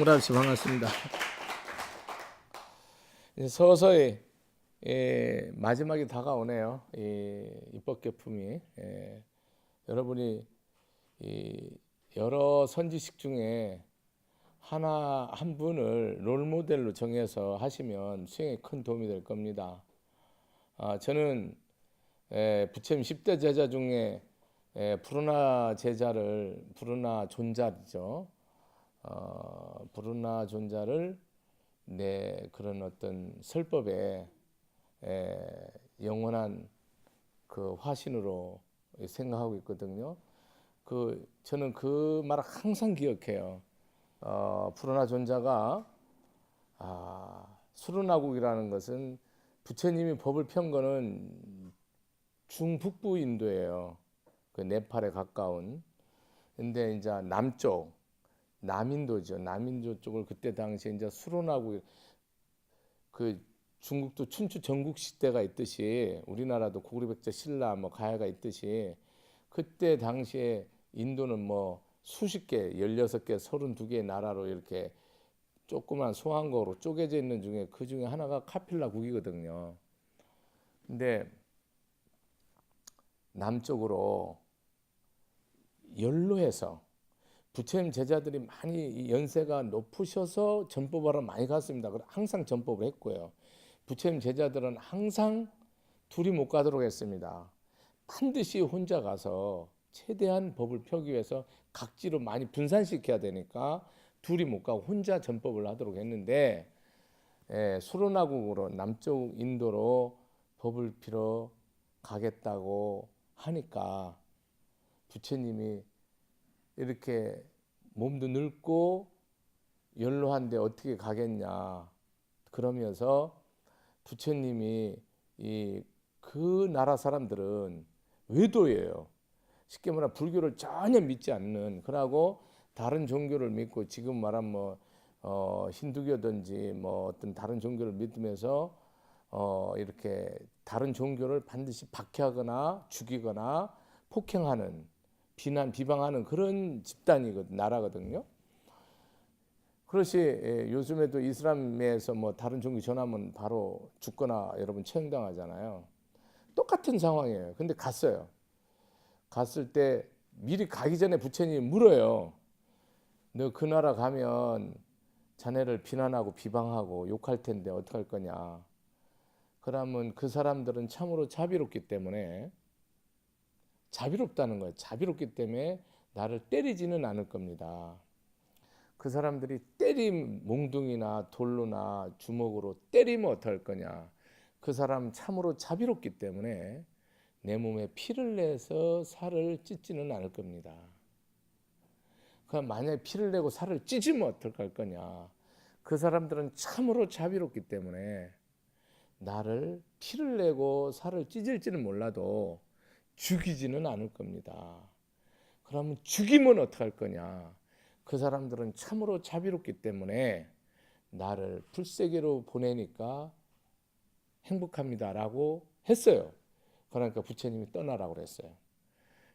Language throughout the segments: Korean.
홍그랍 씨 반갑습니다. 이제 서서히 마지막이 다가오네요. 이 입법 개품이 여러분이 여러 선지식 중에 한 분을 롤 모델로 정해서 하시면 수행에 큰 도움이 될 겁니다. 저는 부처님 10대 제자 중에 브루나 제자를 브루나 존자죠. 브루나 존자를 그런 어떤 설법에 영원한 그 화신으로 생각하고 있거든요. 저는 그 말을 항상 기억해요. 브루나 존자가 수르나국이라는 것은 부처님이 법을 편 거는 중북부 인도예요. 그 네팔에 가까운. 근데 이제 남쪽 남인도죠. 남인도 쪽을 그때 당시에 이제 수로나국, 그 중국도 춘추 전국 시대가 있듯이 우리나라도 고구려백제 신라 뭐 가야가 있듯이 그때 당시에 인도는 뭐 수십 개, 16개, 32개의 나라로 이렇게 조그만 소왕국으로 쪼개져 있는 중에 그 중에 하나가 카필라국이거든요. 근데 남쪽으로 연로해서 부처님 제자들이 많이 연세가 높으셔서 전법하러 많이 갔습니다. 항상 전법을 했고요. 부처님 제자들은 항상 둘이 못 가도록 했습니다. 반드시 혼자 가서 최대한 법을 펴기 위해서 각지로 많이 분산시켜야 되니까 둘이 못 가고 혼자 전법을 하도록 했는데 수로나국으로 남쪽 인도로 법을 피러 가겠다고 하니까 부처님이 이렇게 몸도 늙고 연로한데 어떻게 가겠냐 그러면서 부처님이 그 나라 사람들은 외도예요. 쉽게 말하면 불교를 전혀 믿지 않는, 그러고 다른 종교를 믿고 지금 말하면 힌두교든지 뭐 어떤 다른 종교를 믿으면서 이렇게 다른 종교를 반드시 박해하거나 죽이거나 폭행하는, 비방하는 그런 집단이거든, 나라거든요. 그렇지. 요즘에도 이슬람에서 뭐 다른 종교 전하면 바로 죽거나 여러분 처형당하잖아요. 똑같은 상황이에요. 근데 갔어요. 갔을 때 미리 가기 전에 부처님이 물어요. 너 그 나라 가면 자네를 비난하고 비방하고 욕할 텐데 어떡할 거냐. 그러면 그 사람들은 참으로 자비롭기 때문에, 자비롭다는 거예요. 자비롭기 때문에 나를 때리지는 않을 겁니다. 그 사람들이 몽둥이나 돌로나 주먹으로 때리면 어떡할 거냐. 그 사람 참으로 자비롭기 때문에 내 몸에 피를 내서 살을 찢지는 않을 겁니다. 그럼 만약에 피를 내고 살을 찢으면 어떡할 거냐. 그 사람들은 참으로 자비롭기 때문에 나를 피를 내고 살을 찢을지는 몰라도 죽이지는 않을 겁니다. 그러면 죽이면 어떡할 거냐. 그 사람들은 참으로 자비롭기 때문에 나를 풀세계로 보내니까 행복합니다라고 했어요. 그러니까 부처님이 떠나라고 그랬어요.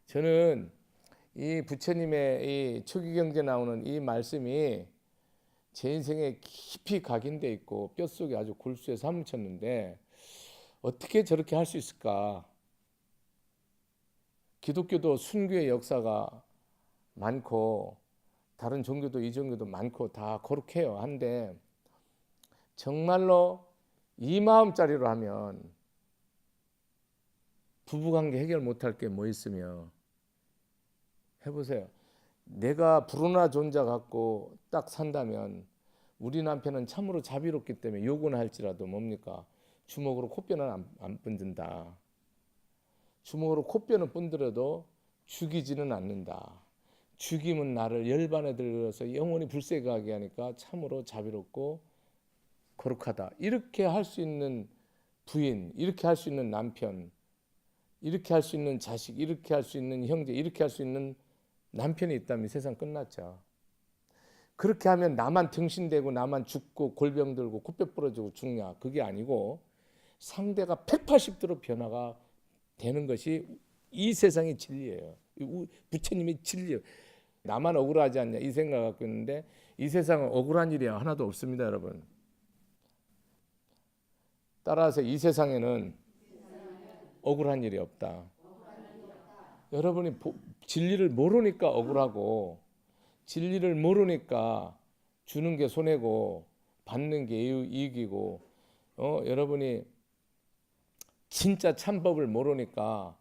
저는 이 부처님의 이 초기경제 나오는 이 말씀이 제 인생에 깊이 각인돼 있고 뼛속에 아주 골수에 사무쳤는데, 어떻게 저렇게 할 수 있을까? 기독교도 순교의 역사가 많고 다른 종교도 이 종교도 많고 다 거룩해요. 한데 정말로 이 마음짜리로 하면 부부관계 해결 못할 게 뭐 있으며. 해보세요. 내가 브루나 존자 갖고 딱 산다면 우리 남편은 참으로 자비롭기 때문에 욕은 할지라도 뭡니까? 주먹으로 코뼈는 안 분든다. 주먹으로 코뼈는 분들어도 죽이지는 않는다. 죽이면 나를 열반에 들어서 영원히 불새가게 하니까 참으로 자비롭고 거룩하다. 이렇게 할 수 있는 부인, 이렇게 할 수 있는 남편, 이렇게 할 수 있는 자식, 이렇게 할 수 있는 형제, 이렇게 할 수 있는 남편이 있다면 세상 끝났죠. 그렇게 하면 나만 등신대고 나만 죽고 골병 들고 코뼈 부러지고 죽냐. 그게 아니고 상대가 180도로 변화가 되는 것이 이 세상의 진리예요. 부처님의 진리예요. 나만 억울하지 않냐 이 생각 갖고 있는데 이 세상은 억울한 일이 하나도 없습니다, 여러분. 따라서 이 세상에는 억울한 일이 없다. 여러분이 진리를 모르니까 억울하고, 진리를 모르니까 주는 게 손해고 받는 게 이익이고, 여러분이 진짜 참법을 모르니까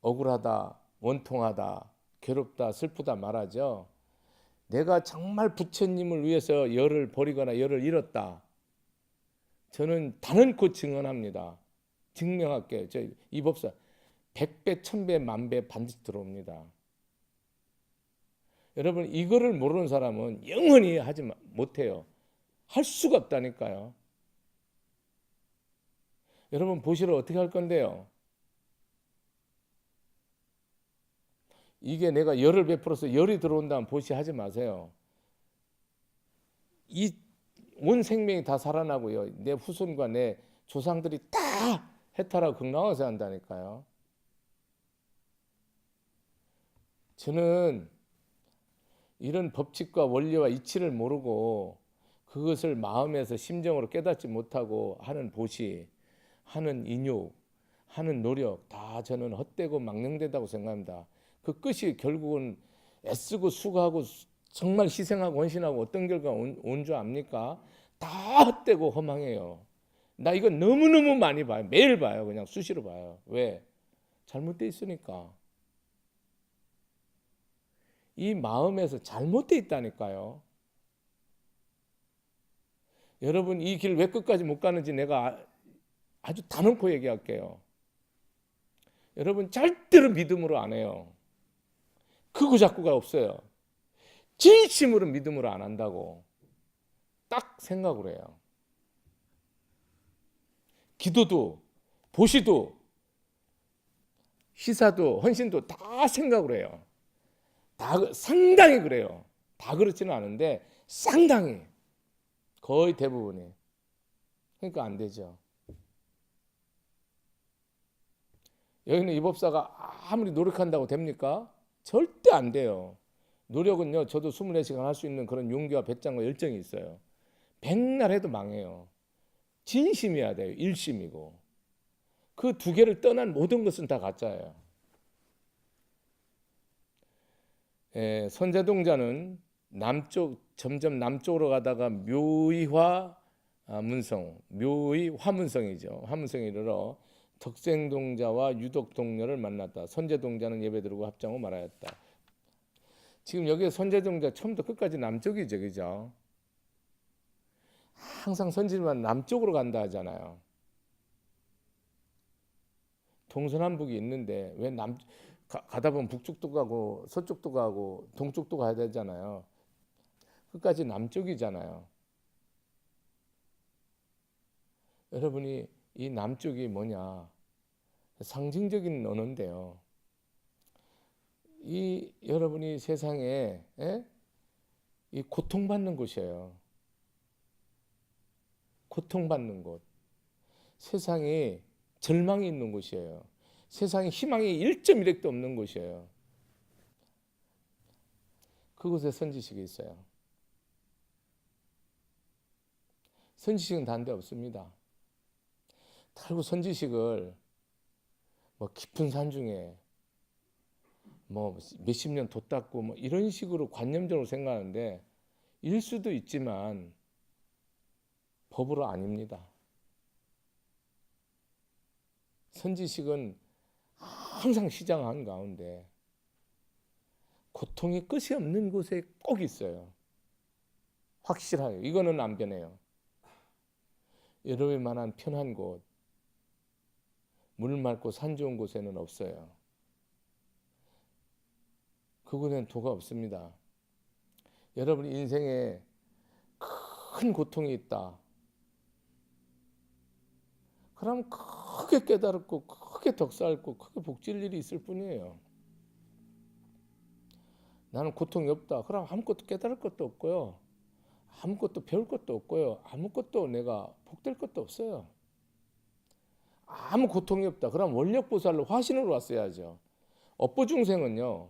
억울하다, 원통하다, 괴롭다, 슬프다 말하죠. 내가 정말 부처님을 위해서 열을 버리거나 열을 잃었다, 저는 단언코 증언합니다. 증명할게요. 이 법사 100배, 1000배, 만배 반드시 들어옵니다. 여러분, 이거를 모르는 사람은 영원히 하지 못해요. 할 수가 없다니까요. 여러분, 보시러 어떻게 할 건데요? 이게 내가 열을 베풀어서 열이 들어온다면 보시 하지 마세요. 이 온 생명이 다 살아나고요, 내 후손과 내 조상들이 다 해탈하고 건강해서 한다니까요. 저는 이런 법칙과 원리와 이치를 모르고 그것을 마음에서 심정으로 깨닫지 못하고 하는 보시, 하는 인욕, 하는 노력 다 저는 헛되고 망령되다고 생각합니다. 그 끝이 결국은 애쓰고 수고하고 정말 희생하고 헌신하고 어떤 결과 온 줄 압니까? 다 헛되고 허망해요. 나 이거 너무너무 많이 봐요. 매일 봐요. 그냥 수시로 봐요. 왜? 잘못돼 있으니까. 이 마음에서 잘못돼 있다니까요. 여러분, 이 길 왜 끝까지 못 가는지 내가 아주 단언코 얘기할게요. 여러분, 절대로 믿음으로 안 해요. 크고 작고가 없어요. 진심으로 믿음으로 안 한다고 딱 생각을 해요. 기도도 보시도 시사도 헌신도 다 생각을 해요. 다 상당히 그래요. 다 그렇지는 않은데 상당히, 거의 대부분이. 그러니까 안 되죠. 여기는 이 법사가 아무리 노력한다고 됩니까? 절대 안 돼요. 노력은요, 저도 24시간 할 수 있는 그런 용기와 배짱과 열정이 있어요. 백날 해도 망해요. 진심이어야 돼요. 일심이고. 그 두 개를 떠난 모든 것은 다 가짜예요. 선제동자는 점점 남쪽으로 가다가 묘의화 문성, 묘의 화문성이죠. 화문성에 이르러 덕생동자와 유덕동녀를 만났다. 선제동자는 예배드리고 합장하고 말하였다. 지금 여기 선제동자 처음부터 끝까지 남쪽이죠, 그죠? 항상 선지만 남쪽으로 간다 하잖아요. 동서남북이 있는데 왜 가다 보면 북쪽도 가고 서쪽도 가고 동쪽도 가야 되잖아요. 끝까지 남쪽이잖아요. 여러분이 이 남쪽이 뭐냐? 상징적인 언어인데요. 이 여러분이 세상에 이 고통받는 곳이에요. 고통받는 곳. 세상에 절망이 있는 곳이에요. 세상에 희망이 1.1핵도 없는 곳이에요. 그곳에 선지식이 있어요. 선지식은 다른 데 없습니다. 결국 선지식을 뭐 깊은 산 중에 뭐 몇십 년 돛닦고 뭐 이런 식으로 관념적으로 생각하는데, 일 수도 있지만 법으로 아닙니다. 선지식은 항상 시장 한가운데 고통이 끝이 없는 곳에 꼭 있어요. 확실해요. 이거는 안 변해요. 여러분이 만한 편한 곳, 물 맑고 산 좋은 곳에는 없어요. 그곳에는 도가 없습니다. 여러분 인생에 큰 고통이 있다. 그럼 크게 깨달았고 크게 덕살고 크게 복질 일이 있을 뿐이에요. 나는 고통이 없다. 그럼 아무것도 깨달을 것도 없고요. 아무것도 배울 것도 없고요. 아무것도 내가 복될 것도 없어요. 아무 고통이 없다. 그럼 원력보살로 화신으로 왔어야죠. 업보중생은요,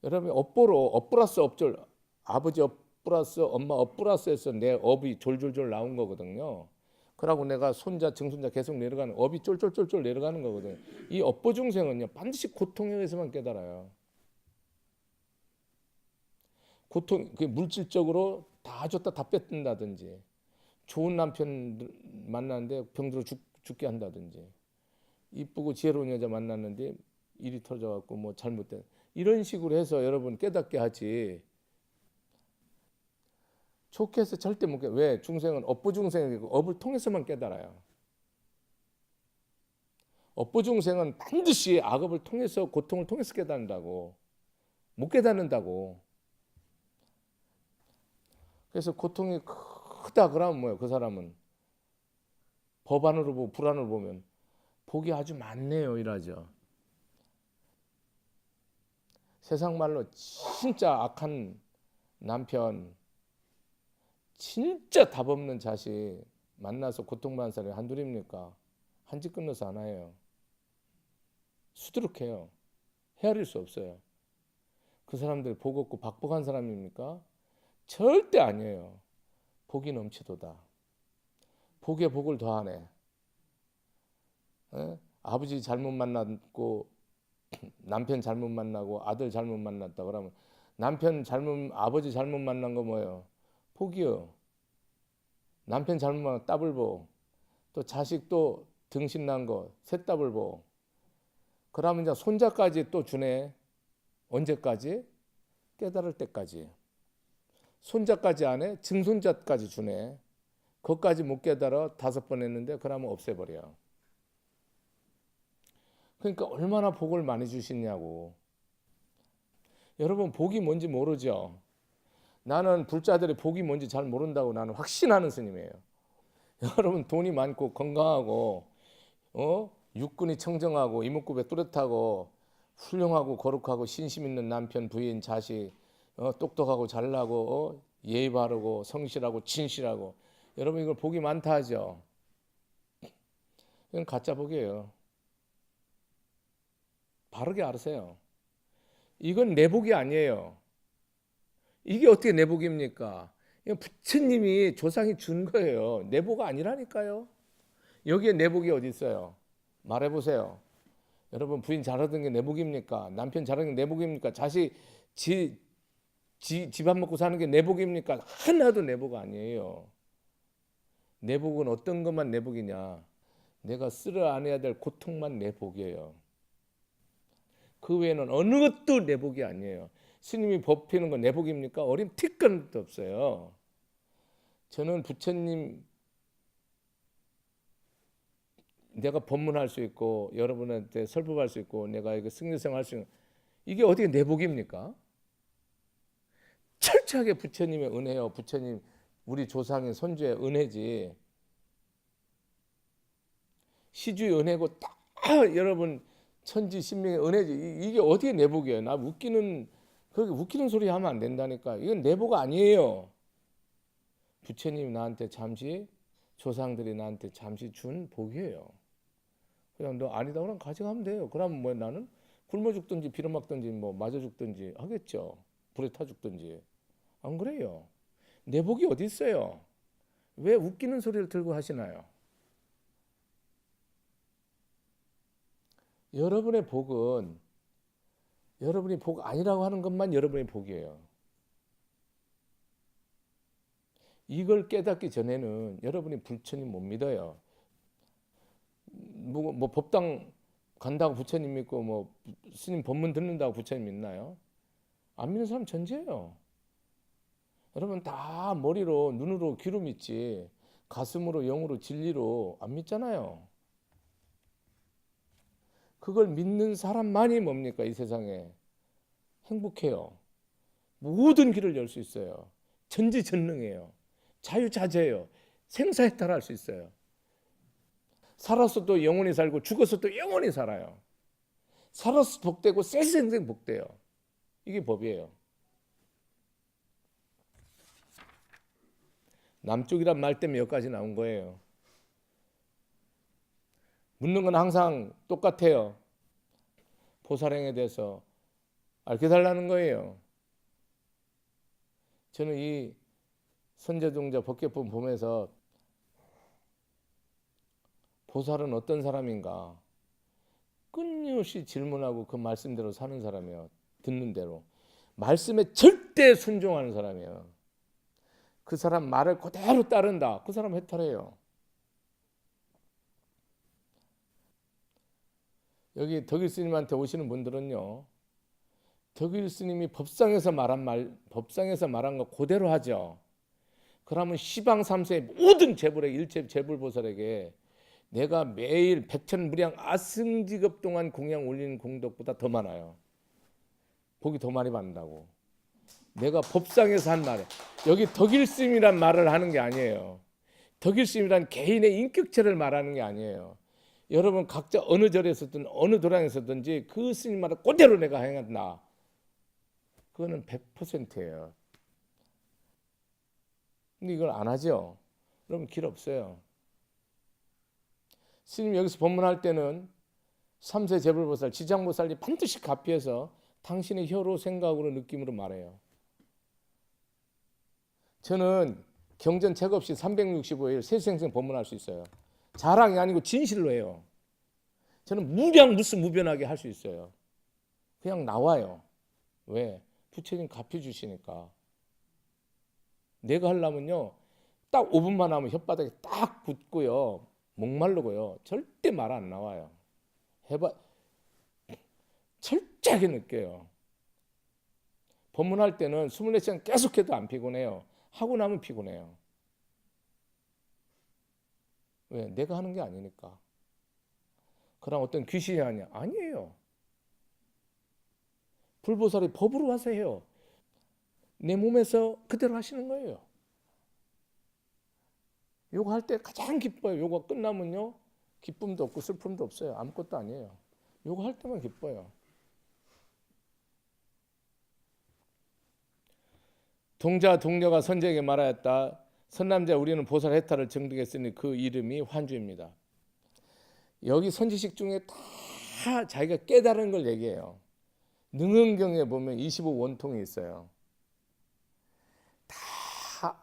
여러분 업보로 업 플러스 업절 아버지 업 플러스 엄마 업 플러스에서 내 업이 졸졸졸 나온 거거든요. 그러고 내가 손자 증손자 계속 내려가는 업이 쫄쫄쫄쫄 내려가는 거거든요. 이 업보 중생은요 반드시 고통에 의해서만 깨달아요. 고통 그 물질적으로 다 줬다 다 뺏든다든지 좋은 남편 만났는데 병들어 죽게 한다든지 이쁘고 지혜로운 여자 만났는데 일이 터져갖고 뭐 잘못된 이런 식으로 해서 여러분 깨닫게 하지 좋게 해서 절대 못 깨. 왜? 중생은 업보 중생이고 업을 통해서만 깨달아요. 업보 중생은 반드시 악업을 통해서 고통을 통해서 깨닫는다고 못 깨닫는다고. 그래서 고통이 크다 그러면 뭐예요? 그 사람은 법안으로 보고 불안으로 보면 복이 아주 많네요 이러죠. 세상 말로 진짜 악한 남편 진짜 답 없는 자식 만나서 고통받는 사람이 한둘입니까? 한 집 건너서 하나예요. 수두룩해요. 헤아릴 수 없어요. 그 사람들 복 없고 박복한 사람입니까? 절대 아니에요. 복이 넘치도다. 복에 복을 더하네. 에? 아버지 잘못 만났고 남편 잘못 만나고 아들 잘못 만났다 그러면 남편 잘못 아버지 잘못 만난 거 뭐예요? 복이요. 남편 잘못 만나 따블보 또 자식 또 등신 난 거 셋 따블보 그러면 이제 손자까지 또 주네. 언제까지? 깨달을 때까지. 손자까지 안 해? 증손자까지 주네. 그것까지 못 깨달아 5번 했는데 그러면 없애버려. 그러니까 얼마나 복을 많이 주시냐고. 여러분 복이 뭔지 모르죠? 나는 불자들이 복이 뭔지 잘 모른다고 나는 확신하는 스님이에요. 여러분 돈이 많고 건강하고 육군이 청정하고 이목구배 뚜렷하고 훌륭하고 거룩하고 신심 있는 남편 부인 자식 똑똑하고 잘나고 예의 바르고 성실하고 진실하고 여러분 이걸 복이 많다 하죠. 이건 가짜 복이에요. 바르게 알으세요. 이건 내 복이 아니에요. 이게 어떻게 내 복입니까? 이건 부처님이 조상이 준 거예요. 내 복 아니라니까요. 여기에 내 복이 어디 있어요? 말해보세요. 여러분 부인 잘하던 게 내 복입니까? 남편 잘하는 게 내 복입니까? 자식 집안 먹고 사는 게 내 복입니까? 하나도 내 복 아니에요. 내 복은 어떤 것만 내 복이냐? 내가 쓸어 안아야 될 고통만 내 복이에요. 그 외에는 어느 것도 내 복이 아니에요. 스님이 법 피는 건 내 복입니까? 어림 티끌도 없어요. 저는 부처님 내가 법문할 수 있고 여러분한테 설법할 수 있고 내가 이거 승려생활 할 수 있는 이게 어떻게 내 복입니까? 철저하게 부처님의 은혜요. 부처님 우리 조상의 선주의 은혜지. 시주의 은혜고 딱 여러분 천지 신명의 은혜지. 이게 어떻게 내 복이에요? 나 웃기는 그렇게 웃기는 소리 하면 안 된다니까. 이건 내 복 아니에요. 부처님이 나한테 잠시 조상들이 나한테 잠시 준 복이에요. 그냥 너 아니다 그럼 가져가면 돼요. 그럼 뭐 나는 굶어 죽든지 빌어먹든지 뭐 맞아 죽든지 하겠죠. 불에 타 죽든지. 안 그래요. 내 복이 어디 있어요? 왜 웃기는 소리를 들고 하시나요? 여러분의 복은 여러분이 복 아니라고 하는 것만 여러분의 복이에요. 이걸 깨닫기 전에는 여러분이 부처님 못 믿어요. 뭐 법당 간다고 부처님 믿고 뭐 스님 법문 듣는다고 부처님 믿나요? 안 믿는 사람 전제예요. 여러분 다 머리로 눈으로 귀로 믿지 가슴으로 영으로 진리로 안 믿잖아요. 그걸 믿는 사람만이 뭡니까? 이 세상에 행복해요. 모든 길을 열 수 있어요. 전지전능해요. 자유자재예요. 생사해탈할 수 있어요. 살아서 또 영원히 살고 죽어서 또 영원히 살아요. 살아서 복되고 생생 복돼요. 이게 법이에요. 남쪽이란 말 때문에 여기까지 나온 거예요. 묻는 건 항상 똑같아요. 보살행에 대해서 알게 달라는 거예요. 저는 이 선제동자 법계품 보면서 보살은 어떤 사람인가 끊임없이 질문하고 그 말씀대로 사는 사람이에요. 듣는 대로. 말씀에 절대 순종하는 사람이에요. 그 사람 말을 그대로 따른다. 그 사람 해탈해요. 여기 덕일 스님한테 오시는 분들은요, 덕일 스님이 법상에서 말한 거 그대로 하죠. 그러면 시방 3세의 모든 재불에 일체 재불보살에게 내가 매일 백천무량 아승직업 동안 공양 올리는 공덕보다 더 많아요. 복이 더 많이 받는다고. 내가 법상에서 한 말, 여기 덕일스님이란 말을 하는 게 아니에요. 덕일스님이란 개인의 인격체를 말하는 게 아니에요. 여러분 각자 어느 절에서든 어느 도량에서든지 그 스님 말을 그대로 내가 행한다. 그거는 100%예요. 근데 이걸 안 하죠. 그러면 길 없어요. 스님 여기서 법문할 때는 3세 재불보살, 지장보살이 반드시 가피해서 당신의 혀로 생각으로 느낌으로 말해요. 저는 경전 책 없이 365일 세생생 법문할 수 있어요. 자랑이 아니고 진실로 해요. 저는 무량무변하게 할 수 있어요. 그냥 나와요. 왜? 부처님 갚여 주시니까. 내가 하려면요, 딱 5분만 하면 혓바닥에 딱 굳고요, 목마르고요, 절대 말 안 나와요. 해봐, 철저하게 느껴요. 법문할 때는 24시간 계속해도 안 피곤해요. 하고 나면 피곤해요. 왜? 내가 하는 게 아니니까. 그럼 어떤 귀신이 하냐? 아니에요. 불보살이 법으로 와서 해요. 내 몸에서 그대로 하시는 거예요. 요거 할 때 가장 기뻐요. 요거 끝나면요, 기쁨도 없고 슬픔도 없어요. 아무것도 아니에요. 요거 할 때만 기뻐요. 동자 동료가 선제에게 말하였다. 선남자 우리는 보살 해탈을 정득했으니 그 이름이 환주입니다. 여기 선지식 중에 다 자기가 깨달은 걸 얘기해요. 능흥경에 보면 25원통이 있어요. 다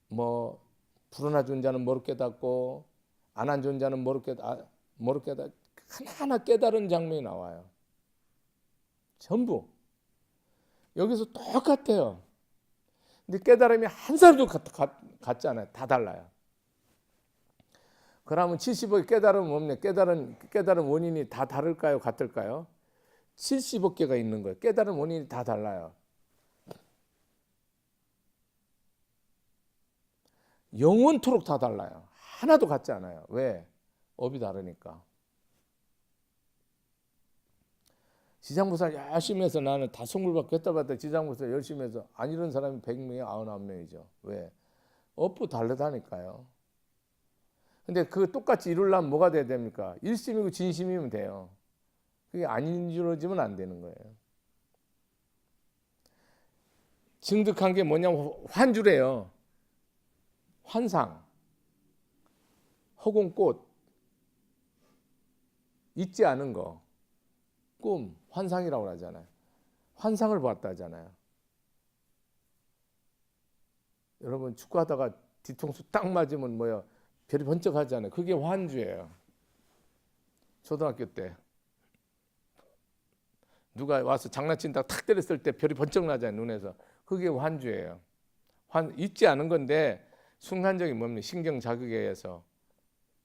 뭐 불운한 존자는 뭐로 깨닫고 안한 존자는 뭐로 깨닫 하나하나 깨달은 장면이 나와요. 전부 여기서 똑같아요. 근데 깨달음이 한 사람도 같지 않아요. 다 달라요. 그러면 70억의 깨달음은 뭡니까? 깨달음 원인이 다 다를까요? 같을까요? 70억 개가 있는 거예요. 깨달음 원인이 다 달라요. 영원토록 다 달라요. 하나도 같지 않아요. 왜? 업이 다르니까. 지장보살 열심히 해서 나는 다 성불받고 했다 지장보살 열심히 해서 안 이런 사람이 100명이 99명이죠. 왜? 업도 다르다니까요. 근데 그 똑같이 이루려면 뭐가 돼야 됩니까? 일심이고 진심이면 돼요. 그게 안 이루어지면 안 되는 거예요. 증득한 게 뭐냐면 환주래요. 환상, 허공꽃, 잊지 않은 거, 꿈, 환상이라고 하잖아요. 환상을 보았다 하잖아요. 여러분 축구하다가 뒤통수 딱 맞으면 뭐야? 별이 번쩍 하잖아요. 그게 환주예요. 초등학교 때 누가 와서 장난친다 탁 때렸을 때 별이 번쩍 나잖아요. 눈에서. 그게 환주예요. 잊지 않은 건데 순간적인 뭡니까? 신경 자극에 의해서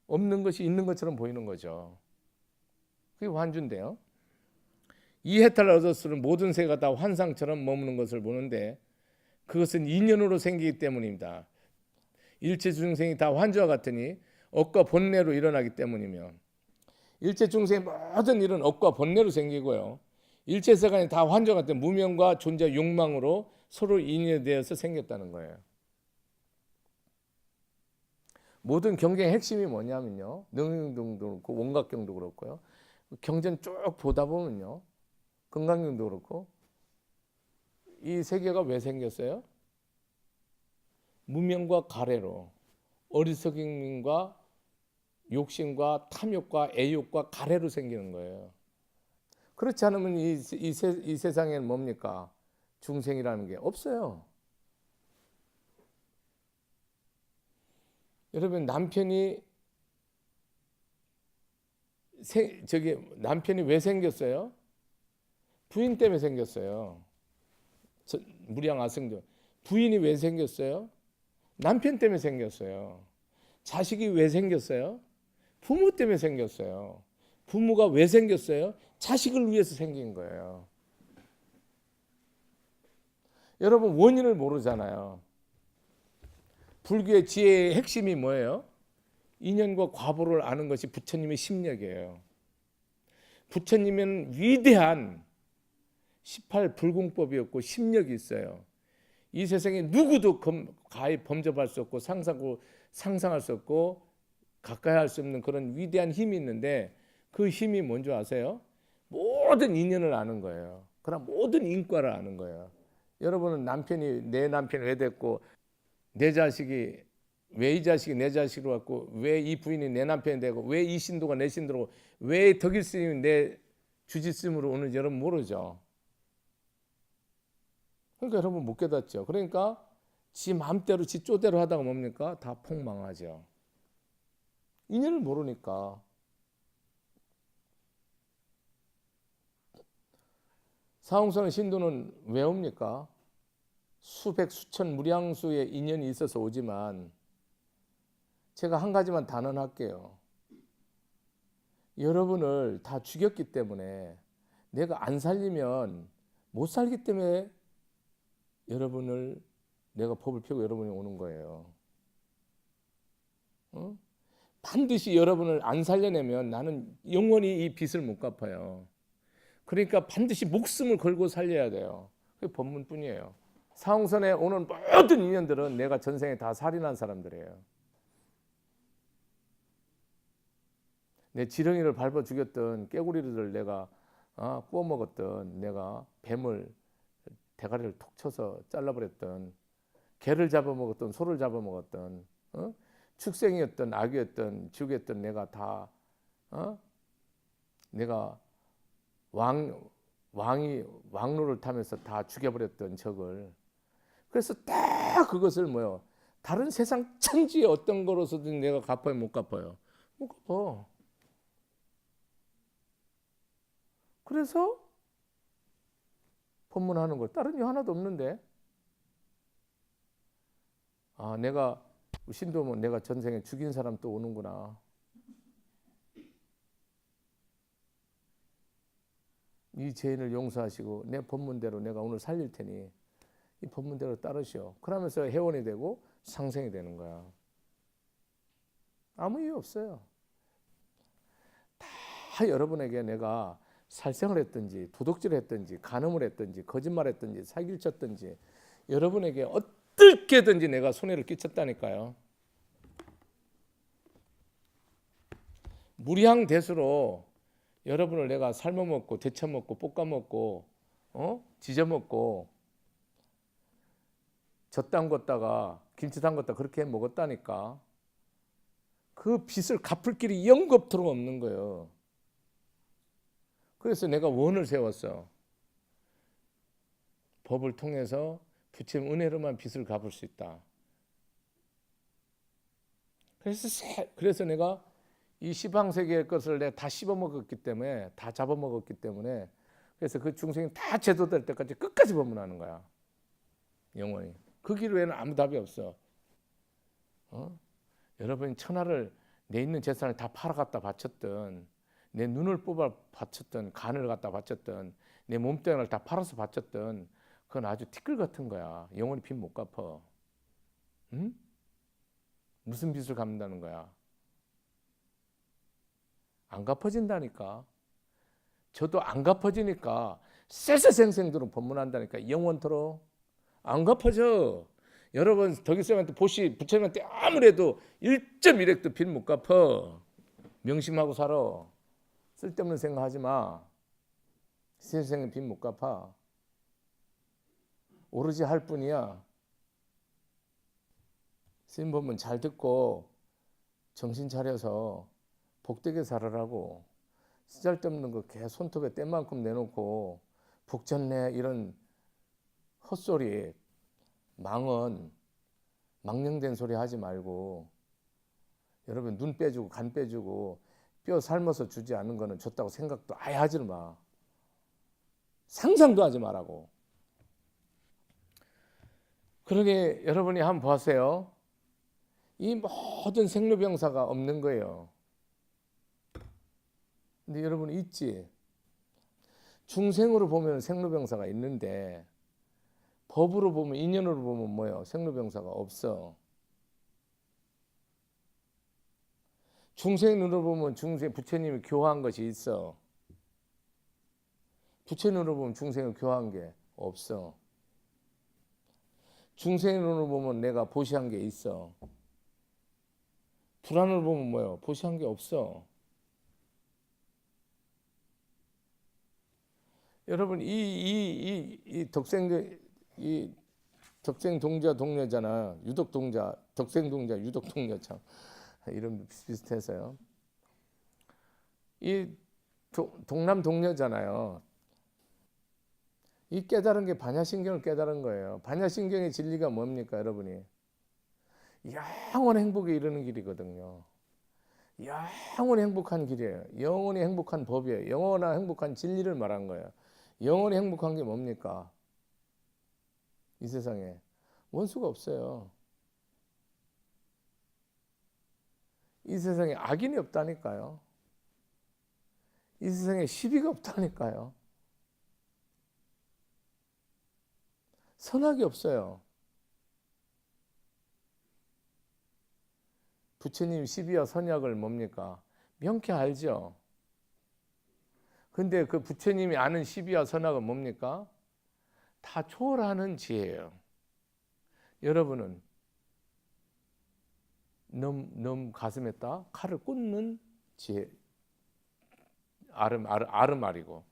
없는 것이 있는 것처럼 보이는 거죠. 그게 환주인데요. 이 해탈을 얻었으면 모든 새가 다 환상처럼 머무는 것을 보는데 그것은 인연으로 생기기 때문입니다. 일체 중생이 다 환주와 같으니 업과 본래로 일어나기 때문이며 일체 중생의 모든 일은 업과 본래로 생기고요. 일체 세간이 다 환주와 같은 무명과 존재 욕망으로 서로 인연되어서 생겼다는 거예요. 모든 경계의 핵심이 뭐냐면요. 능용경도 그렇고 원각경도 그렇고요. 경전 쭉 보다 보면요. 금강경도 그렇고 이 세계가 왜 생겼어요? 무명과 가래로 어리석음과 욕심과 탐욕과 애욕과 가래로 생기는 거예요. 그렇지 않으면 이 세상에는 뭡니까? 중생이라는 게 없어요. 여러분 남편이 남편이 왜 생겼어요? 부인 때문에 생겼어요. 무량 아승들. 부인이 왜 생겼어요? 남편 때문에 생겼어요. 자식이 왜 생겼어요? 부모 때문에 생겼어요. 부모가 왜 생겼어요? 자식을 위해서 생긴 거예요. 여러분 원인을 모르잖아요. 불교의 지혜의 핵심이 뭐예요? 인연과 과보를 아는 것이 부처님의 심력이에요. 부처님은 위대한 18불공법이었고 심력이 있어요. 이 세상에 누구도 가히 범접할 수 없고 상상할 수 없고 가까이 할 수 없는 그런 위대한 힘이 있는데 그 힘이 뭔지 아세요? 모든 인연을 아는 거예요. 그럼 모든 인과를 아는 거예요. 여러분은 내 남편이 왜 됐고 내 자식이 왜 이 자식이 내 자식으로 왔고 왜 이 부인이 내 남편이 되고 왜 이 신도가 내 신도로 왜 덕일스님이 내 주지스님으로 오는지 여러분 모르죠. 그러니까 여러분 못 깨닫죠. 그러니까 지 마음대로 지 쪼대로 하다가 뭡니까? 다 폭망하죠. 인연을 모르니까. 사홍선 신도는 왜 옵니까? 수백 수천 무량수의 인연이 있어서 오지만 제가 한 가지만 단언할게요. 여러분을 다 죽였기 때문에 내가 안 살리면 못 살기 때문에 여러분을 내가 법을 펴고 여러분이 오는 거예요. 어? 반드시 여러분을 안 살려내면 나는 영원히 이 빚을 못 갚아요. 그러니까 반드시 목숨을 걸고 살려야 돼요. 그게 법문뿐이에요. 사홍선에 오는 모든 인연들은 내가 전생에 다 살인한 사람들이에요. 내 지렁이를 밟아 죽였던 깨구리를 내가 구워 먹었던, 내가 뱀을 대가리를 톡 쳐서 잘라버렸던, 개를 잡아먹었던, 소를 잡아먹었던, 축생이었던, 악이었던, 죽였던 내가 다, 내가 왕로를 타면서 다 죽여버렸던 적을. 그래서 딱 그것을 뭐요? 다른 세상 천지의 어떤 거로서든 내가 갚아요, 못 갚아요? 못 갚아. 그래서 법문하는 거 다른 게 하나도 없는데. 내가 신도면 내가 전생에 죽인 사람 또 오는구나. 이 죄인을 용서하시고 내 법문대로 내가 오늘 살릴 테니 이 법문대로 따르시오. 그러면서 회원이 되고 상생이 되는 거야. 아무 이유 없어요. 다 여러분에게 내가 살생을 했든지 도둑질을 했든지 간음을 했든지 거짓말했든지 사기를 쳤든지 여러분에게 어떻게든지 내가 손해를 끼쳤다니까요. 무량대수로 여러분을 내가 삶아먹고 데쳐먹고 볶아먹고 지져먹고 젖 담궜다가 김치 담궜다 그렇게 먹었다니까. 그 빚을 갚을 길이 영겁토록 없는 거예요. 그래서 내가 원을 세웠어. 법을 통해서 부처님 은혜로만 빚을 갚을 수 있다. 그래서 내가 이 시방세계의 것을 내가 다 씹어먹었기 때문에, 다 잡아먹었기 때문에, 그래서 그 중생이 다 제도될 때까지 끝까지 법문하는 거야. 영원히. 그 길 외에는 아무 답이 없어. 여러분이 천하를, 내 있는 재산을 다 팔아갖다 바쳤던, 내 눈을 뽑아 바쳤던, 간을 갖다 바쳤던, 내 몸뚱이를 다 팔아서 바쳤던, 그건 아주 티끌 같은 거야. 영원히 빚 못 갚아. 응? 무슨 빚을 갚는다는 거야? 안 갚아진다니까. 저도 안 갚아지니까 쎄쎄생생들은 법문한다니까. 영원토록 안 갚아져. 여러분 덕일스님한테 부처님한테 아무래도 1.1핵도 빚 못 갚아. 명심하고 살아. 쓸데없는 생각하지 마. 세상에 빚 못 갚아. 오로지 할 뿐이야. 스님 법문 잘 듣고 정신 차려서 복되게 살아라고. 쓰잘데없는 거 개 손톱에 땜만큼 내놓고 복졌네 이런 헛소리, 망령된 소리 하지 말고, 여러분 눈 빼주고 간 빼주고 뼈 삶아서 주지 않은 거는 줬다고 생각도 아예 하지 마. 상상도 하지 말라고. 그러게 여러분이 한번 보세요. 이 모든 생로병사가 없는 거예요. 근데 여러분 있지. 중생으로 보면 생로병사가 있는데 법으로 보면, 인연으로 보면 뭐예요? 생로병사가 없어. 중생 눈으로 보면 부처님이 교화한 것이 있어. 부처 눈으로 보면 중생을 교화한 게 없어. 중생 눈으로 보면 내가 보시한 게 있어. 불안을 보면 뭐예요? 보시한 게 없어. 여러분 이 덕생 동자 동녀잖아. 유독 동자, 덕생 동자, 유독 동녀, 참 이름 비슷해서요. 이 동남 동녀잖아요. 이 깨달은 게 반야신경을 깨달은 거예요. 반야신경의 진리가 뭡니까, 여러분이? 영원 행복에 이르는 길이거든요. 영원히 행복한 길이에요. 영원히 행복한 법이에요. 영원한 행복한 진리를 말한 거예요. 영원히 행복한 게 뭡니까? 이 세상에 원수가 없어요. 이 세상에 악인이 없다니까요. 이 세상에 시비가 없다니까요. 선악이 없어요. 부처님 시비와 선악을 뭡니까? 명쾌 알죠? 근데 그 부처님이 아는 시비와 선악은 뭡니까? 다 초월하는 지혜예요. 여러분은 놈 가슴에다 칼을 꽂는 지혜, 아르말이고,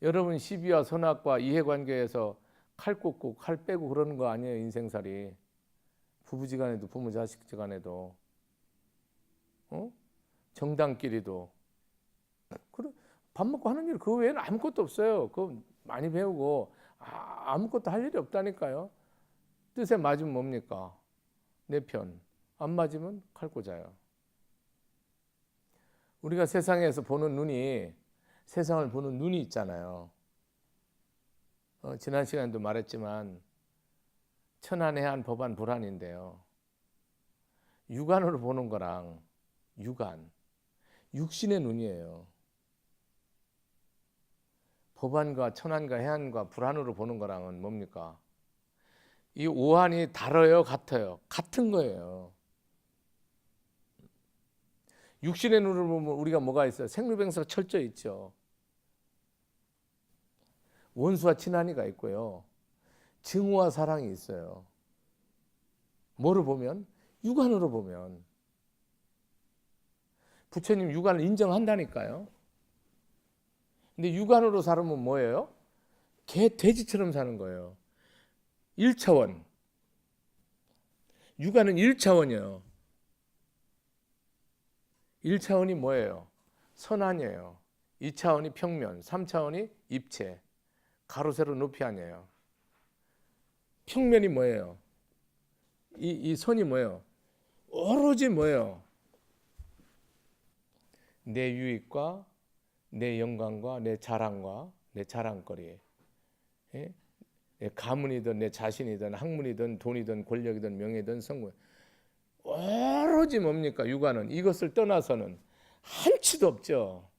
여러분 시비와 선악과 이해관계에서 칼 꽂고 칼 빼고 그러는 거 아니에요. 인생살이. 부부지간에도 부모 자식지간에도, 정당끼리도. 그래, 밥 먹고 하는 일 그 외에는 아무것도 없어요. 그거 많이 배우고 아무것도 할 일이 없다니까요. 뜻에 맞으면 뭡니까? 내 편. 안 맞으면 칼 꽂아요. 우리가 세상에서 보는 눈이, 세상을 보는 눈이 있잖아요. 지난 시간에도 말했지만 천안해안 법안 불안인데요. 육안으로 보는 거랑 육신의 눈이에요. 법안과 천안과 해안과 불안으로 보는 거랑은 뭡니까? 이 오한이 다르요, 같아요? 같은 거예요. 육신의 눈을 보면 우리가 뭐가 있어요? 생로병사가 철저히 있죠. 원수와 친한이가 있고요. 증오와 사랑이 있어요. 뭐를 보면? 육안으로 보면. 부처님 육안을 인정한다니까요. 근데 육안으로 살면 뭐예요? 돼지처럼 사는 거예요. 1차원. 육안은 1차원이에요. 1차원이 뭐예요? 선안이에요. 2차원이 평면, 3차원이 입체, 가로 세로 높이 아니에요. 평면이 뭐예요? 이 선이 뭐예요? 오로지 뭐예요? 내 유익과 내 영광과 내 자랑과 내 자랑거리, 예? 내 가문이든 내 자신이든 학문이든 돈이든 권력이든 명예든 성공, 오로지 뭡니까? 육아는 이것을 떠나서는 한치도 없죠.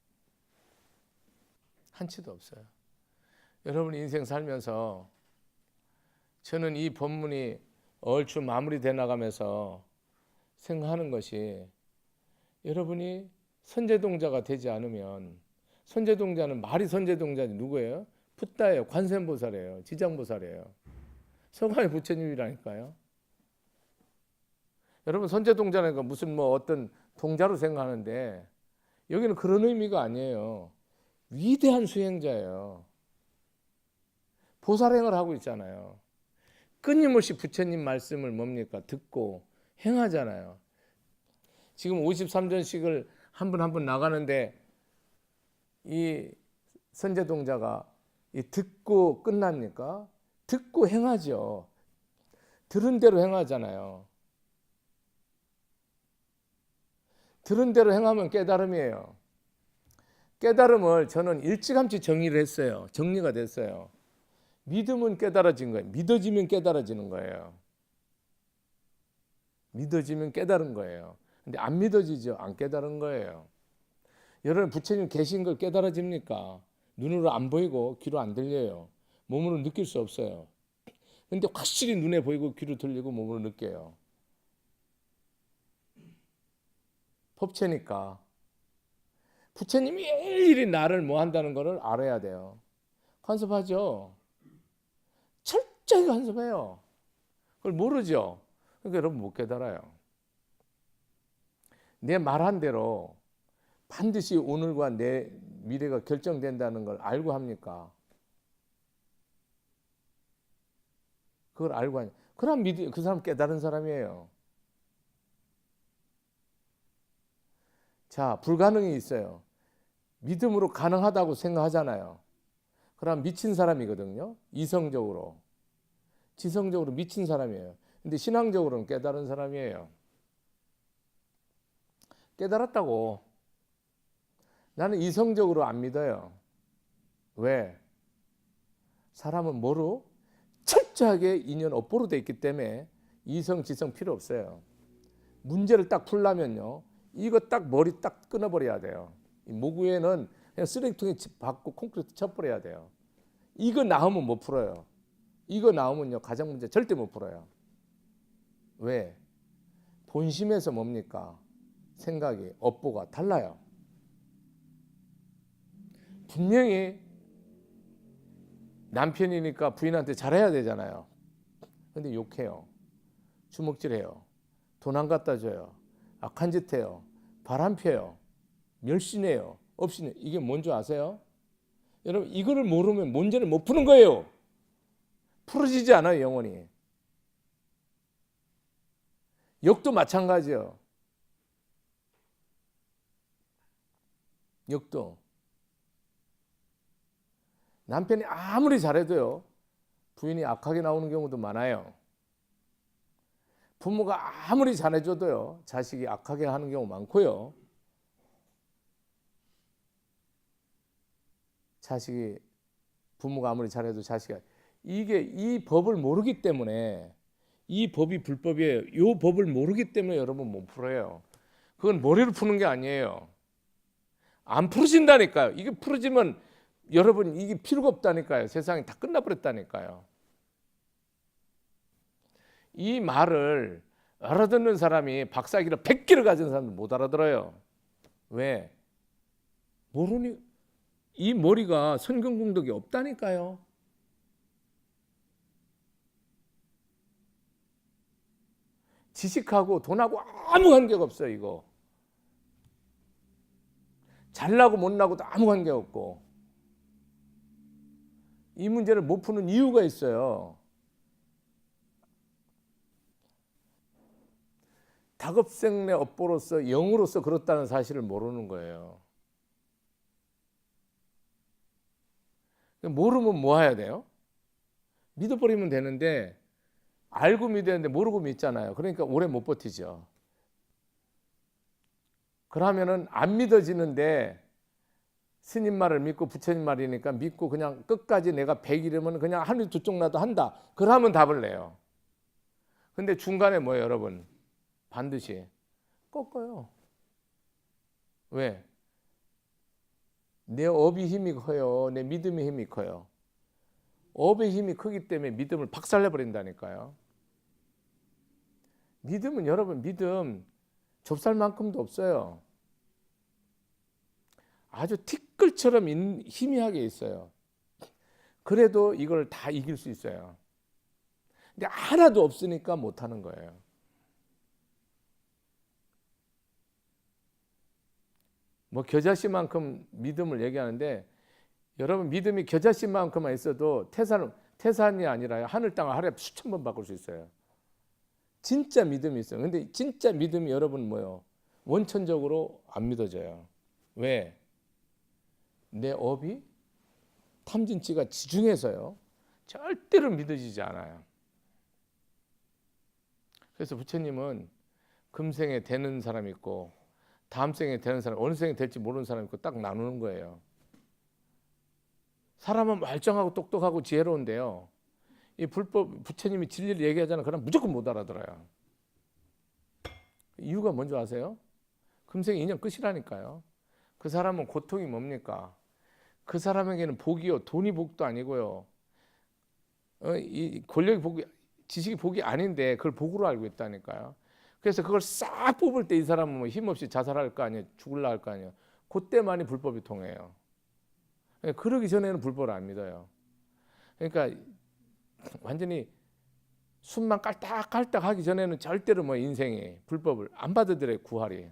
한치도 없어요. 여러분 인생 살면서 저는 이 본문이 얼추 마무리돼 나가면서 생각하는 것이, 여러분이 선제동자가 되지 않으면, 선제동자는 말이 선제동자지 누구예요? 붓다예요. 관세음보살이에요. 지장보살이에요. 서가모니 부처님이라니까요. 여러분 선제동자니까 무슨 뭐 어떤 동자로 생각하는데 여기는 그런 의미가 아니에요. 위대한 수행자예요. 보살행을 하고 있잖아요. 끊임없이 부처님 말씀을 뭡니까? 듣고 행하잖아요. 지금 53전씩을 한 분 한 분 나가는데 이 선제동자가 이 듣고 끝납니까? 듣고 행하죠. 들은 대로 행하잖아요. 들은 대로 행하면 깨달음이에요. 깨달음을 저는 일찌감치 정리를 했어요. 정리가 됐어요. 믿음은 깨달아진 거예요. 믿어지면 깨달아지는 거예요. 믿어지면 깨달은 거예요. 근데 안 믿어지죠. 안 깨달은 거예요. 여러분 부처님 계신 걸 깨달아집니까? 눈으로 안 보이고 귀로 안 들려요. 몸으로 느낄 수 없어요. 근데 확실히 눈에 보이고 귀로 들리고 몸으로 느껴요. 법체니까. 부처님이 일일이 나를 뭐 한다는 것을 알아야 돼요. 간섭하죠. 철저히 간섭해요. 그걸 모르죠. 그러니까 여러분 못 깨달아요. 내 말한 대로 반드시 오늘과 내 미래가 결정된다는 걸 알고 합니까? 그걸 알고 하냐. 그럼 그 사람 깨달은 사람이에요. 자, 불가능이 있어요. 믿음으로 가능하다고 생각하잖아요. 그럼 미친 사람이거든요. 이성적으로. 지성적으로 미친 사람이에요. 근데 신앙적으로는 깨달은 사람이에요. 깨달았다고. 나는 이성적으로 안 믿어요. 왜? 사람은 뭐로? 철저하게 인연 업보로 돼 있기 때문에 이성, 지성 필요 없어요. 문제를 딱 풀려면요. 이거 딱 머리 딱 끊어버려야 돼요. 이 모구에는 그냥 쓰레기통에 박고 콘크리트 쳐버려야 돼요. 이거 나오면 못 풀어요. 이거 나오면요. 가정 문제 절대 못 풀어요. 왜? 본심에서 뭡니까? 생각이, 업보가 달라요. 분명히 남편이니까 부인한테 잘해야 되잖아요. 근데 욕해요. 주먹질해요. 돈 안 갖다 줘요. 악한 짓 해요. 바람 펴요. 멸신해요. 업신해요. 이게 뭔지 아세요? 여러분 이거를 모르면 문제를 못 푸는 거예요. 풀어지지 않아요. 영원히. 욕도 마찬가지예요. 욕도. 남편이 아무리 잘해도요. 부인이 악하게 나오는 경우도 많아요. 부모가 아무리 잘해줘도요. 자식이 악하게 하는 경우 많고요. 자식이 부모가 아무리 잘해도 자식이 이게 이 법을 모르기 때문에 이 법이 불법이에요. 이 법을 모르기 때문에 여러분 못 풀어요. 그건 머리로 푸는 게 아니에요. 안 풀어진다니까요. 이게 풀어지면 여러분 이게 필요가 없다니까요. 세상이 다 끝나버렸다니까요. 이 말을 알아듣는 사람이 박사기를 100개를 가진 사람은 못 알아들어요. 왜? 모르니 이 머리가 선경공덕이 없다니까요. 지식하고 돈하고 아무 관계가 없어요. 이거. 잘나고 못나고도 아무 관계가 없고 이 문제를 못 푸는 이유가 있어요. 다급생내 업보로서 영으로서 그렇다는 사실을 모르는 거예요. 모르면 뭐 해야 돼요? 믿어버리면 되는데 알고 믿어야 되는데 모르고 믿잖아요. 그러니까 오래 못 버티죠. 그러면은 안 믿어지는데 스님 말을 믿고 부처님 말이니까 믿고 그냥 끝까지 내가 100이라면 그냥 하늘 두 쪽 나도 한다. 그러면 답을 내요. 근데 중간에 뭐예요, 여러분? 반드시 꺾어요. 왜? 내 업이 힘이 커요. 내 믿음의 힘이 커요. 업의 힘이 크기 때문에 믿음을 박살내버린다니까요. 믿음은 여러분 믿음 좁쌀만큼도 없어요. 아주 티끌처럼 희미하게 있어요. 그래도 이걸 다 이길 수 있어요. 근데 하나도 없으니까 못하는 거예요. 뭐 겨자씨만큼 믿음을 얘기하는데 여러분 믿음이 겨자씨만큼만 있어도 태산이 아니라 하늘 땅을 하루에 수천 번 바꿀 수 있어요. 진짜 믿음이 있어요. 근데 진짜 믿음이 여러분 뭐요? 원천적으로 안 믿어져요. 왜? 내 업이 탐진치가 지중해서요. 절대로 믿어지지 않아요. 그래서 부처님은 금생에 되는 사람이 있고 다음 생에 되는 사람, 어느 생에 될지 모르는 사람이 있고 딱 나누는 거예요. 사람은 말짱하고 똑똑하고 지혜로운데요. 이 불법 부처님이 진리를 얘기하잖아요. 그럼 무조건 못 알아들어요. 이유가 뭔지 아세요? 금생 인연 끝이라니까요. 그 사람은 고통이 뭡니까? 그 사람에게는 복이요, 돈이 복도 아니고요. 이 권력이 복이, 지식이 복이 아닌데 그걸 복으로 알고 있다니까요. 그래서 그걸 싹 뽑을 때 이 사람은 뭐 힘없이 자살할 거 아니에요, 죽을라 할 거 아니에요. 그때만이 불법이 통해요. 그러기 전에는 불법을 안 믿어요. 그러니까 완전히 숨만 깔딱깔딱 하기 전에는 절대로 뭐 인생이 불법을 안 받아들여요, 구할이.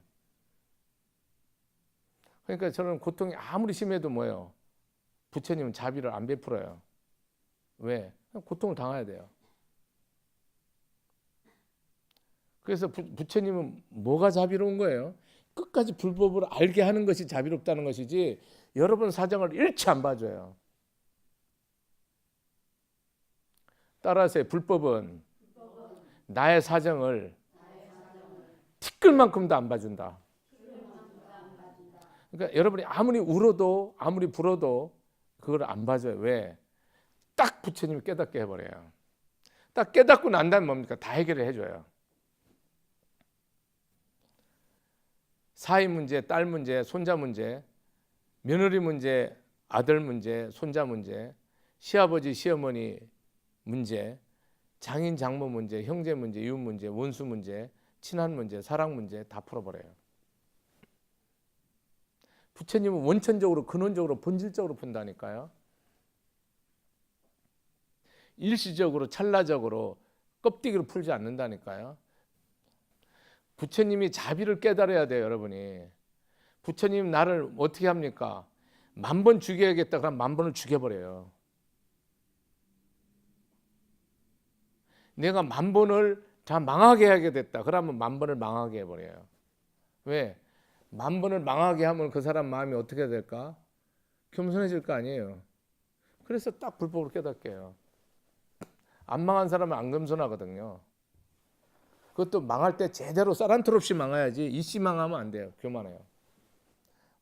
그러니까 저는 고통이 아무리 심해도 뭐예요? 부처님은 자비를 안 베풀어요. 왜? 고통을 당해야 돼요. 그래서 부처님은 뭐가 자비로운 거예요? 끝까지 불법을 알게 하는 것이 자비롭다는 것이지 여러분 사정을 일치 안 봐줘요. 따라서 불법은 나의 사정을 티끌만큼도 안 봐준다. 그러니까 여러분이 아무리 울어도 아무리 불어도 그걸 안 봐줘요. 왜? 딱 부처님이 깨닫게 해버려요. 딱 깨닫고 난 다음에 뭡니까? 다 해결을 해줘요. 사위 문제, 딸 문제, 손자 문제, 며느리 문제, 아들 문제, 손자 문제, 시아버지, 시어머니 문제, 장인, 장모 문제, 형제 문제, 이웃 문제, 원수 문제, 친한 문제, 사랑 문제 다 풀어버려요. 부처님은 원천적으로, 근원적으로, 본질적으로 푼다니까요. 일시적으로, 찰나적으로, 껍데기로 풀지 않는다니까요. 부처님이 자비를 깨달아야 돼요, 여러분이. 부처님 나를 어떻게 합니까? 10,000번 죽여야겠다. 그럼 10,000번을 죽여버려요. 내가 10,000번을 다 망하게 하게 됐다. 그러면 10,000번을 망하게 해버려요. 왜? 10,000번을 망하게 하면 그 사람 마음이 어떻게 될까? 겸손해질 거 아니에요. 그래서 딱 불법을 깨닫게 해요. 안 망한 사람은 안 겸손하거든요. 그것도 망할 때 제대로 쌀한톨 없이 망해야지 이씨 망하면 안 돼요. 교만해요.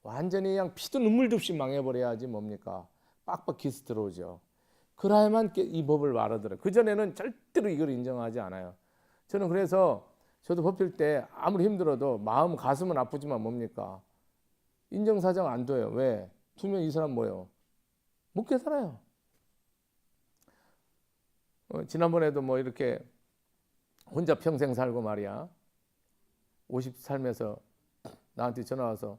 완전히 그냥 피도 눈물도 없이 망해버려야지 뭡니까? 빡빡 기스 들어오죠. 그래야만 이 법을 알아들어요. 그전에는 절대로 이걸 인정하지 않아요. 저는 그래서 저도 법필 때 아무리 힘들어도 마음 가슴은 아프지만 뭡니까? 인정사정 안 둬요. 왜? 두면 이 사람 뭐예요? 못 깨달아요. 지난번에도 뭐 이렇게 혼자 평생 살고 말이야 50 살면서 나한테 전화 와서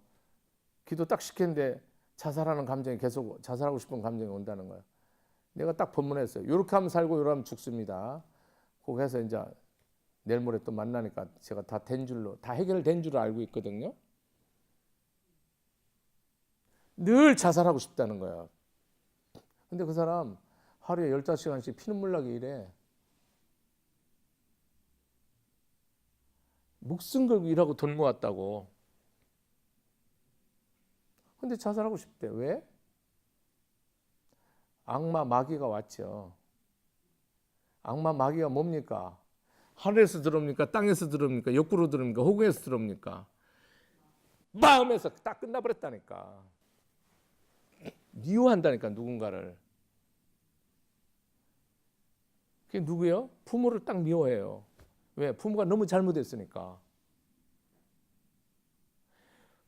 기도 딱 시켰는데 자살하는 감정이 계속 자살하고 싶은 감정이 온다는 거야. 내가 딱 법문했어요. 이렇게 하면 살고 이렇게 하면 죽습니다. 그거 해서 이제 내일 모레 또 만나니까 제가 다 된 줄로 다 해결된 줄로 알고 있거든요. 늘 자살하고 싶다는 거야. 근데 그 사람 하루에 15시간씩 피눈물 나게 일해. 목숨 걸고 일하고 돈 모았다고. 근데 자살하고 싶대. 왜? 악마 마귀가 왔죠. 악마 마귀가 뭡니까? 하늘에서 들어옵니까? 땅에서 들어옵니까? 욕구로 들어옵니까? 호구에서 들어옵니까? 마음에서 딱 끝나버렸다니까. 미워한다니까 누군가를. 그게 누구예요? 부모를 딱 미워해요. 왜? 부모가 너무 잘못했으니까.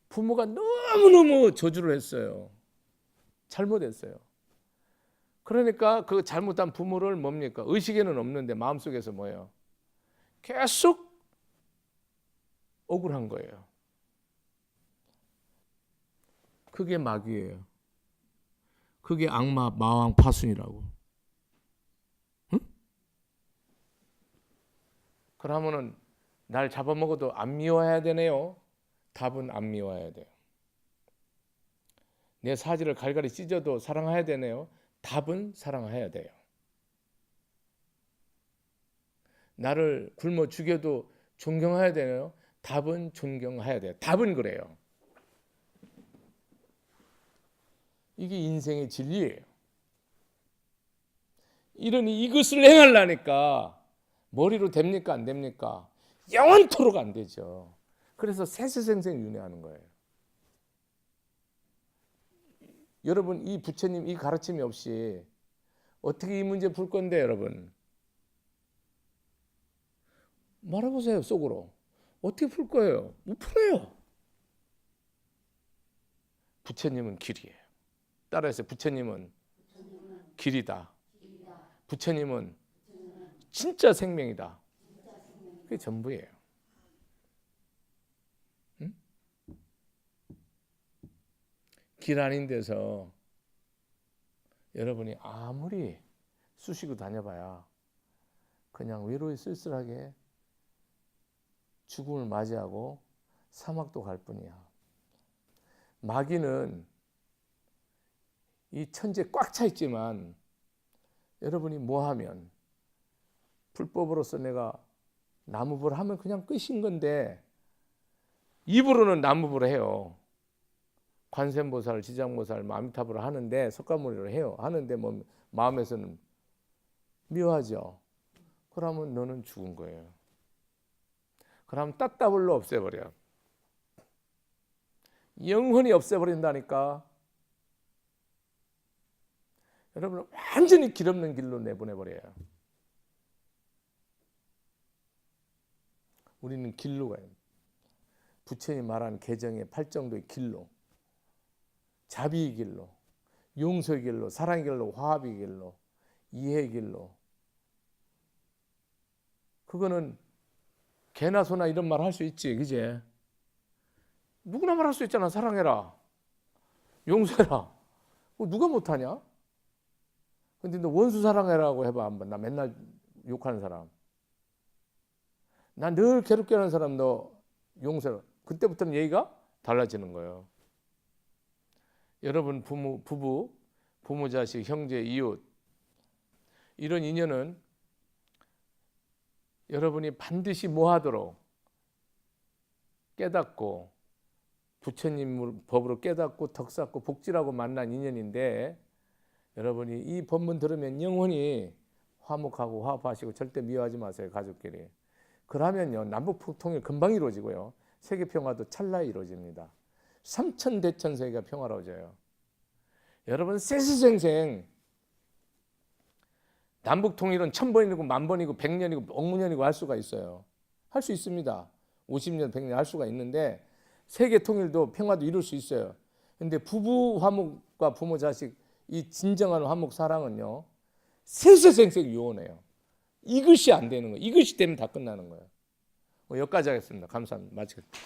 부모가 너무너무 저주를 했어요. 잘못했어요. 그러니까 그 잘못한 부모를 뭡니까? 의식에는 없는데 마음속에서 뭐예요? 계속 억울한 거예요. 그게 마귀예요. 그게 악마 마왕 파순이라고. 응? 그러면은 날 잡아먹어도 안 미워해야 되네요. 답은 안 미워해야 돼요. 내 사지를 갈갈이 찢어도 사랑해야 되네요. 답은 사랑해야 돼요. 나를 굶어 죽여도 존경해야 되네요. 답은 존경해야 돼요. 답은 그래요. 이게 인생의 진리예요. 이러니 이것을 행하려니까 머리로 됩니까? 안 됩니까? 영원토록 안 되죠. 그래서 세세생생 윤회하는 거예요. 여러분, 이 부처님 이 가르침이 없이 어떻게 이 문제 풀 건데, 여러분? 말해보세요, 속으로. 어떻게 풀 거예요? 못 풀어요. 부처님은 길이에요. 따라해서 부처님은 길이다. 부처님은 진짜 생명이다. 그게 전부예요. 응? 길 아닌 데서 여러분이 아무리 쑤시고 다녀봐야 그냥 외로이 쓸쓸하게 죽음을 맞이하고 사막도 갈 뿐이야. 마귀는 이 천지에 꽉 차 있지만 여러분이 뭐 하면 불법으로서 내가 나무불 하면 그냥 끝인 건데 입으로는 나무불을 해요. 관세음보살, 지장보살, 아미타불을 하는데 석가모니를 해요. 하는데 뭐 마음에서는 미워하죠. 그러면 너는 죽은 거예요. 그럼 따따블로 없애버려. 영원히 없애버린다니까. 여러분 완전히 길 없는 길로 내보내버려요. 우리는 길로 가요. 부처님 말하는 개정의 8정도의 길로, 자비의 길로, 용서의 길로, 사랑의 길로, 화합의 길로, 이해의 길로. 그거는 개나 소나 이런 말 할 수 있지, 그제? 누구나 말할 수 있잖아. 사랑해라, 용서해라. 누가 못하냐? 근데 너 원수 사랑해라고 해봐 한번. 나 맨날 욕하는 사람, 나 늘 괴롭게 하는 사람 너 용서해라. 그때부터는 얘기가 달라지는 거예요. 여러분 부부, 부모, 자식, 형제, 이웃 이런 인연은 여러분이 반드시 뭐 하도록 깨닫고 부처님 법으로 깨닫고 덕쌓고 복지라고 만난 인연인데 여러분이 이 법문 들으면 영원히 화목하고 화합하시고 절대 미워하지 마세요. 가족끼리. 그러면요 남북통일 금방 이루어지고요. 세계평화도 찰나에 이루어집니다. 삼천대천세계가 평화로워져요. 여러분 세수생생 남북통일은 1000번이고 10,000번이고 100년이고 억문년이고 할 수가 있어요. 할 수 있습니다. 50년 100년 할 수가 있는데 세계통일도 평화도 이룰 수 있어요. 근데 부부 화목과 부모 자식 이 진정한 화목 사랑은요 세수생생 유언해요. 이것이 안 되는 거예요. 이것이 되면 다 끝나는 거예요. 여기까지 하겠습니다. 감사합니다. 마치겠습니다.